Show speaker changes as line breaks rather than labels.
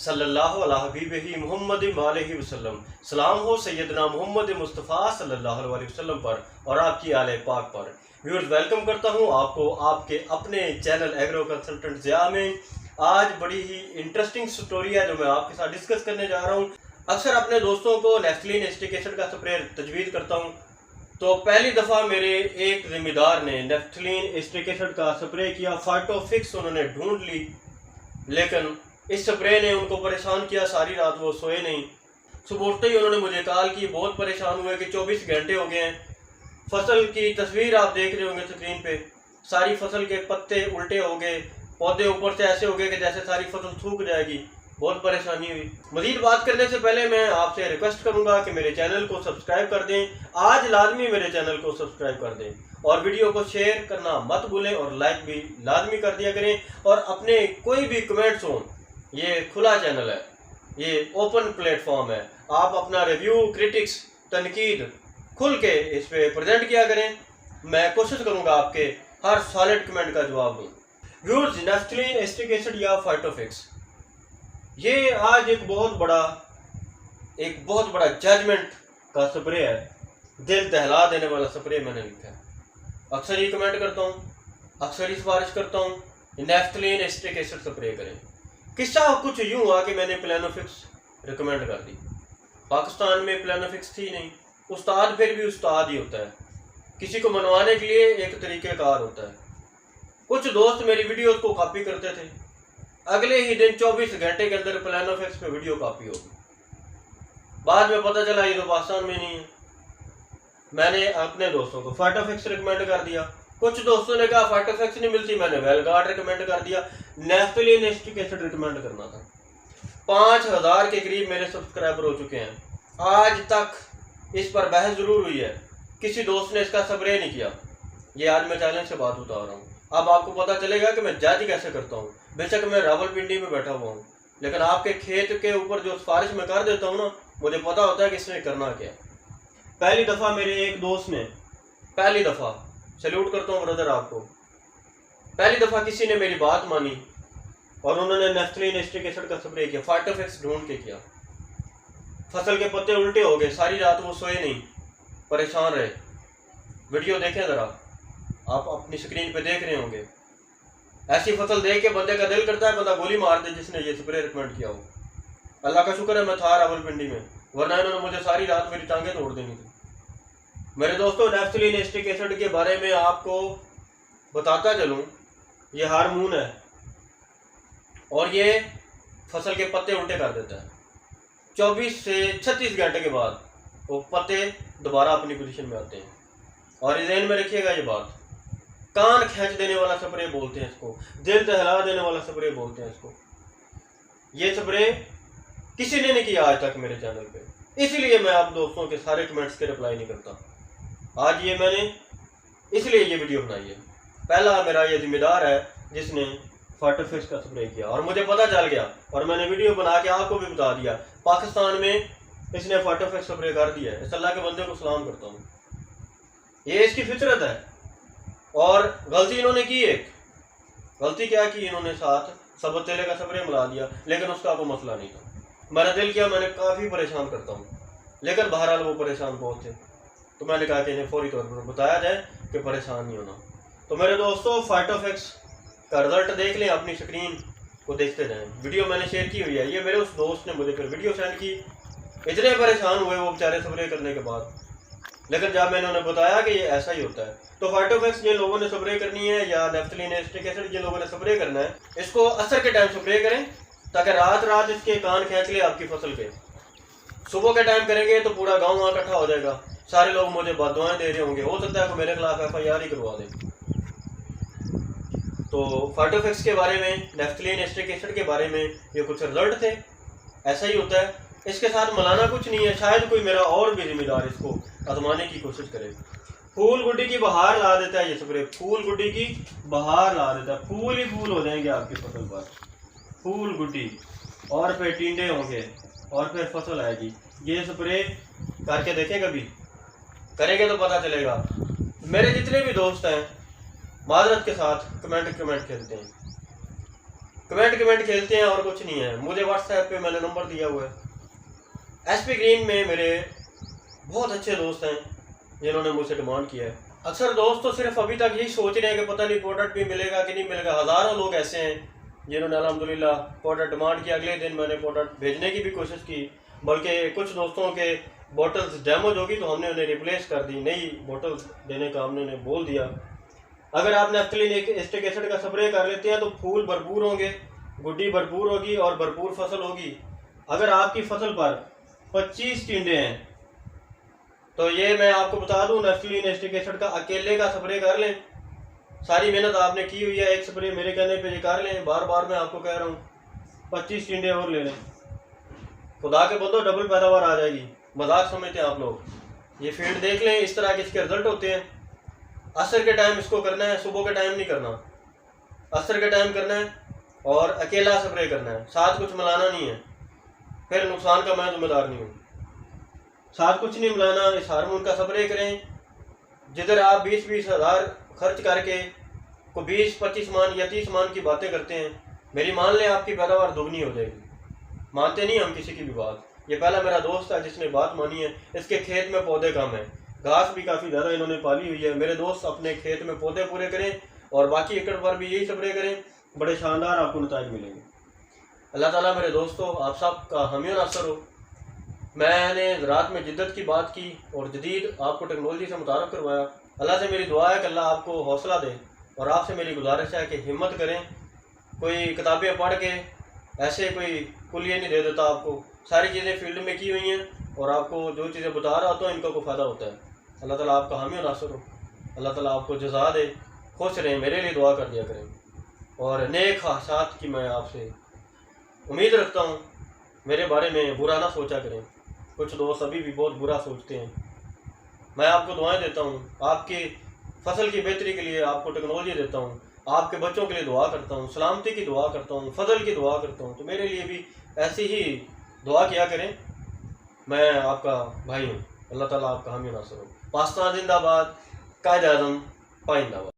सल्लल्लाहु अला हबीबिही मुहम्मद अलैहि वसल्लम। सलाम हो सैयदना मोहम्मद मुस्तफ़ा सल्लल्लाहु अलैहि वसल्लम पर और आपकी आले पाक पर। व्यूअर्स, वेलकम करता हूं आपको आपके अपने चैनल एग्रो कंसल्टेंट ज़िया में। आज बड़ी ही इंटरेस्टिंग स्टोरी है जो मैं आपके साथ डिस्कस करने जा रहा हूं। अक्सर अपने दोस्तों को नेफ्थलीन एसिटिक एसिड का स्प्रे तजवीज़ करता हूं, तो पहली दफ़ा मेरे एक ज़िम्मेदार ने नेफ्थलीन एसिटिक एसिड का स्प्रे किया। फाइटोफिक्स उन्होंने ढूंढ ली, लेकिन इस स्प्रे ने उनको परेशान किया। सारी रात वो सोए नहीं। सुबह उठते ही उन्होंने मुझे कॉल की, बहुत परेशान हुए कि 24 घंटे हो गए हैं। फसल की तस्वीर आप देख रहे होंगे स्क्रीन पे, सारी फसल के पत्ते उल्टे हो गए, पौधे ऊपर से ऐसे हो गए कि जैसे सारी फसल सूख जाएगी। बहुत परेशानी हुई। मजीद बात करने से पहले मैं आपसे रिक्वेस्ट करूंगा कि मेरे चैनल को सब्सक्राइब कर दें। आज लाजमी मेरे चैनल को सब्सक्राइब कर दें और वीडियो को शेयर करना मत भूलें और लाइक भी लाजमी कर दिया करें। और अपने कोई भी कमेंट्स हों, ये खुला चैनल है, ये ओपन प्लेटफॉर्म है। आप अपना रिव्यू, क्रिटिक्स, तनकीद खुल के इस पे प्रेजेंट किया करें। मैं कोशिश करूंगा आपके हर सॉलिड कमेंट का जवाब दूं। व्यूअर्स, नेफ्थलीन एसिटिक एसिड या फाइटोफिक्स, ये आज एक बहुत बड़ा जजमेंट का स्प्रे है। दिल दहला देने वाला स्प्रे मैंने लिखा है। अक्सर ही कमेंट करता हूँ, अक्सर ही सिफारिश करता हूँ, नेफ्थलीन एसिटिक एसिड स्प्रे करें। किस्सा कुछ यूं हुआ कि मैंने प्लानोफिक्स रिकमेंड कर दी। पाकिस्तान में प्लानोफिक्स थी नहीं। उस्ताद फिर भी उस्ताद ही होता है, किसी को मनवाने के लिए एक तरीक़ेकार होता है। कुछ दोस्त मेरी वीडियोस को कॉपी करते थे, अगले ही दिन 24 घंटे के अंदर प्लानोफिक्स पे वीडियो कॉपी होगी। बाद में पता चला ये तो पाकिस्तान में नहीं है। मैंने अपने दोस्तों को फाइटोफिक्स रिकमेंड कर दिया। कुछ दोस्तों ने कहा फाइटोफिक्स नहीं मिलती, मैंने वेलगार्ड रिकमेंड कर दिया। नेफ्थलीन एसिटिक एसिड रिकमेंड करना था। 5000 के करीब मेरे सब्सक्राइबर हो चुके हैं। आज तक इस पर बहस जरूर हुई है, किसी दोस्त ने इसका स्प्रे नहीं किया। ये आज मैं चैलेंज से बात उतार रहा हूँ। अब आपको पता चलेगा कि मैं जज कैसे करता हूँ। बेशक मैं रावलपिंडी में बैठा हुआ हूँ, लेकिन आपके खेत के ऊपर जो सिफारिश मैं कर देता हूँ ना, मुझे पता होता है कि इसने करना क्या। पहली दफ़ा मेरे एक दोस्त ने, पहली दफ़ा, सैल्यूट करता हूँ ब्रदर आपको, पहली दफ़ा किसी ने मेरी बात मानी और उन्होंने नेफ्थलीन एसिटिक एसिड का स्प्रे किया। फाइटोफिक्स ढूंढ के किया। फसल के पत्ते उल्टे हो गए, सारी रात वो सोए नहीं, परेशान रहे। वीडियो देखें ज़रा, आप अपनी स्क्रीन पे देख रहे होंगे। ऐसी फसल देख के बंदे का दिल करता है बंदा गोली मार दे जिसने ये स्प्रे रिकमेंड किया हो। अल्लाह का शुक्र है मैं था रावलपिंडी में, वरना इन्होंने मुझे सारी रात मेरी टांगें तोड़ देनी थी। मेरे दोस्तों, नेफ्थलीन एसिटिक एसिड के बारे में आपको बताता चलूँ, ये हार्मोन है और ये फसल के पत्ते उल्टे कर देता है। 24 से 36 घंटे के बाद वो पत्ते दोबारा अपनी पोजीशन में आते हैं। और ये ध्यान में रखिएगा, ये बात कान खींच देने वाला स्प्रे बोलते हैं इसको, दिल दहला देने वाला स्प्रे बोलते हैं इसको। ये स्प्रे किसी ने नहीं किया आज तक मेरे चैनल पे, इसलिए मैं आप दोस्तों के सारे कमेंट्स के रिप्लाई नहीं करता। आज ये मैंने इसलिए ये वीडियो बनाई है। पहला मेरा ये जिम्मेदार है जिसने फाइटोफिक्स का स्प्रे किया और मुझे पता चल गया और मैंने वीडियो बना के आपको भी बता दिया। पाकिस्तान में इसने फाइटोफिक्स स्प्रे कर दिया है। इस अल्लाह के बंदे को सलाम करता हूँ। ये इसकी फितरत है। और गलती इन्होंने की, एक गलती क्या की, इन्होंने साथ सबूत तेले का स्प्रे मिला दिया, लेकिन उसका कोई मसला नहीं था। मेरा दिल किया, मैंने काफ़ी परेशान करता हूँ, लेकिन बहरहाल वो परेशान बहुत थे, तो मैंने कहा कि इन्हें फौरी तौर पर बताया जाए कि परेशान नहीं होना। तो मेरे दोस्तों, फाइटोफिक्स का रिजल्ट देख लें, अपनी स्क्रीन को देखते जाएं। वीडियो मैंने शेयर की हुई है। ये मेरे उस दोस्त ने मुझे फिर वीडियो सेंड की। इतने परेशान हुए वो बेचारे स्प्रे करने के बाद, लेकिन जब मैंने उन्हें बताया कि ये ऐसा ही होता है। तो फाइटोफिक्स जिन लोगों ने स्प्रे करनी है या नेफ्थलीन एसिटिक एसिड जिन लोगों ने स्प्रे करना है, इसको असर के टाइम स्प्रे करें ताकि रात इसके कान खींच ले आपकी फसल के। सुबह के टाइम करेंगे तो पूरा गाँव वहाँ इकट्ठा हो जाएगा, सारे लोग मुझे बददुआएं दे रहे होंगे, हो सकता है कि मेरे खिलाफ FIR ही करवा दें। तो फाइटोफिक्स के बारे में, नेफ्थलीन एसिटिक एसिड के बारे में ये कुछ रिजल्ट थे। ऐसा ही होता है, इसके साथ मिलाना कुछ नहीं है। शायद कोई मेरा और भी जिम्मेदार इसको आजमाने की कोशिश करे। फूल गुड्डी की बहार ला देता है ये स्प्रे, फूल गुड्डी की बहार ला देता है। फूल ही फूल हो जाएंगे आपकी फसल पर, फूल गुड्डी, और फिर टींडे होंगे और फिर फसल आएगी। ये स्प्रे करके देखें, कभी करेंगे तो पता चलेगा। मेरे जितने भी दोस्त हैं माजरत के साथ कमेंट खेलते हैं, कमेंट खेलते हैं और कुछ नहीं है। मुझे व्हाट्सएप पे मैंने नंबर दिया हुआ है। एसपी ग्रीन में मेरे बहुत अच्छे दोस्त हैं जिन्होंने मुझसे डिमांड किया है। अक्सर दोस्त तो सिर्फ अभी तक यही सोच रहे हैं कि पता नहीं प्रोडक्ट भी मिलेगा कि नहीं मिलेगा। हज़ारों लोग ऐसे हैं जिन्होंने अल्हम्दुलिल्लाह प्रोडक्ट डिमांड किया, अगले दिन मैंने प्रोडक्ट भेजने की भी कोशिश की, बल्कि कुछ दोस्तों के बोटल्स डैमेज होगी तो हमने उन्हें रिप्लेस कर दी, नई बोटल्स देने का हमने उन्हें बोल दिया। अगर आप नेफ्थलीन एस्टिक एसिड का स्प्रे कर लेते हैं तो फूल भरपूर होंगे, गुड्डी भरपूर होगी और भरपूर फसल होगी। अगर आपकी फसल पर 25 टिंडे हैं तो ये मैं आपको बता दूं, नेफ्थलीन एस्टिक एसिड का अकेले का स्प्रे कर लें। सारी मेहनत आपने की हुई है, एक स्प्रे मेरे कहने पे ये कर लें। बार बार मैं आपको कह रहा हूँ 25 टिंडे और ले लें, खुदा के बंदो डबल पैदावार आ जाएगी। मजाक समझते हैं आप लोग, ये फील्ड देख लें, इस तरह के इसके रिजल्ट होते हैं। असर के टाइम इसको करना है, सुबह के टाइम नहीं करना, असर के टाइम करना है और अकेला स्प्रे करना है, साथ कुछ मिलाना नहीं है। फिर नुकसान का मैं जिम्मेदार नहीं हूँ। साथ कुछ नहीं मिलाना, इस हार्मोन का स्प्रे करें। जिधर आप 20-20 हज़ार खर्च करके को 20-25 मान या 30 मान की बातें करते हैं, मेरी मान लें आपकी पैदावार दुगनी हो जाएगी। मानते नहीं हम किसी की भी बात। ये पहला मेरा दोस्त है जिसने बात मानी है। इसके खेत में पौधे कम है, घास भी काफ़ी ज़्यादा इन्होंने पाली हुई है। मेरे दोस्त अपने खेत में पौधे पूरे करें और बाकी एकड़ पर भी यही स्प्रे करें, बड़े शानदार आपको नतीजे मिलेंगे। अल्लाह ताला मेरे दोस्तों आप सब का हामी नासर हो। मैंने रात में जिद्दत की बात की और जदीद आपको टेक्नोलॉजी से मुतारफ़ करवाया। अल्लाह से मेरी दुआ है कि अल्लाह आपको हौसला दे और आपसे मेरी गुजारिश है कि हिम्मत करें। कोई किताबें पढ़ के ऐसे कोई कुलिया नहीं दे देता आपको, सारी चीज़ें फील्ड में की हुई हैं और आपको जो चीज़ें बता रहा होता है इनका कोई फ़ायदा होता है। अल्लाह ताला आपका हामी नासर हो, अल्लाह ताला आपको जज़ा दे। खुश रहें, मेरे लिए दुआ कर दिया करें और नेक ख्वाहिशात की मैं आपसे उम्मीद रखता हूँ। मेरे बारे में बुरा ना सोचा करें, कुछ दोस्त अभी भी बहुत बुरा सोचते हैं। मैं आपको दुआएं देता हूँ, आपकी फसल की बेहतरी के लिए आपको टेक्नोलॉजी देता हूँ, आपके बच्चों के लिए दुआ करता हूँ, सलामती की दुआ करता हूँ, फजल की दुआ करता हूँ। तो मेरे लिए भी ऐसी ही दुआ किया करें। मैं आपका भाई हूँ। अल्लाह ताला आपका हामी नासर हो। पाकिस्तान जिंदाबाद, कायद आज़म पाइंदाबाद।